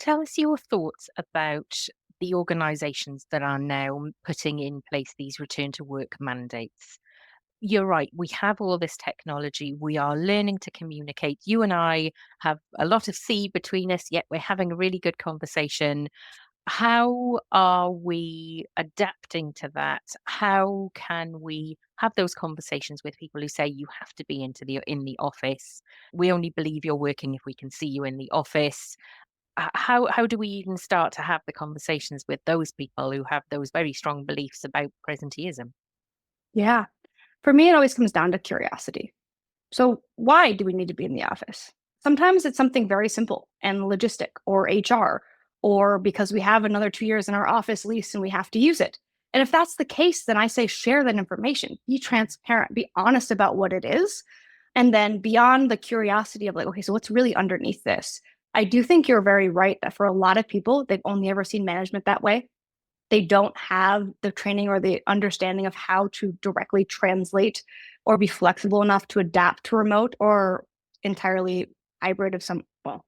Tell us your thoughts about the organisations that are now putting in place these return to work mandates. You're right, we have all this technology. We are learning to communicate. You and I have a lot of sea between us, yet we're having a really good conversation. How are we adapting to that? How can we have those conversations with people who say you have to be in the office? We only believe you're working if we can see you in the office. How do we even start to have the conversations with those people who have those very strong beliefs about presenteeism? Yeah. For me, it always comes down to curiosity. So, why do we need to be in the office? Sometimes it's something very simple and logistic or HR, or because we have another 2 years in our office lease and we have to use it. And if that's the case, then I say share that information, be transparent, be honest about what it is. And then beyond the curiosity of like, okay, so what's really underneath this? I do think you're very right that for a lot of people, they've only ever seen management that way. They don't have the training or the understanding of how to directly translate or be flexible enough to adapt to remote or entirely hybrid of some, well,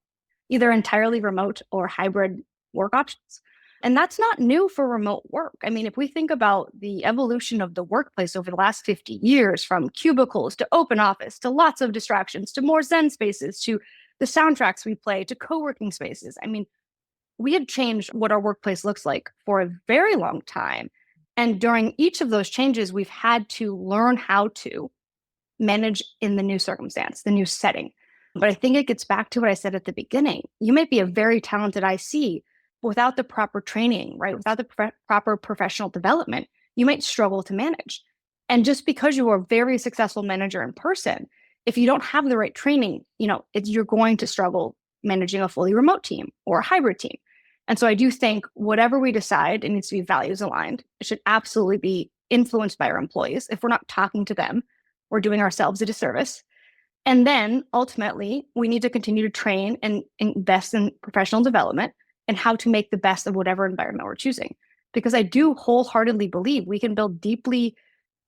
either entirely remote or hybrid work options. And that's not new for remote work. I mean, if we think about the evolution of the workplace over the last 50 years, from cubicles to open office to lots of distractions to more Zen spaces to the soundtracks we play to co working spaces, I mean, we had changed what our workplace looks like for a very long time. And during each of those changes, we've had to learn how to manage in the new circumstance, the new setting. But I think it gets back to what I said at the beginning. You might be a very talented IC, but without the proper training, right? Without the proper professional development, you might struggle to manage. And just because you are a very successful manager in person, if you don't have the right training, you're going to struggle managing a fully remote team or a hybrid team. And so I do think whatever we decide, it needs to be values aligned. It should absolutely be influenced by our employees. If we're not talking to them, we're doing ourselves a disservice. And then ultimately, we need to continue to train and invest in professional development and how to make the best of whatever environment we're choosing. Because I do wholeheartedly believe we can build deeply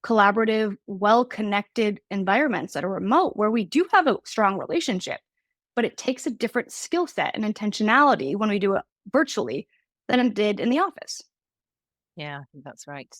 collaborative, well connected environments that are remote where we do have a strong relationship, but it takes a different skill set and intentionality when we do it virtually than it did in the office. Yeah, I think that's right.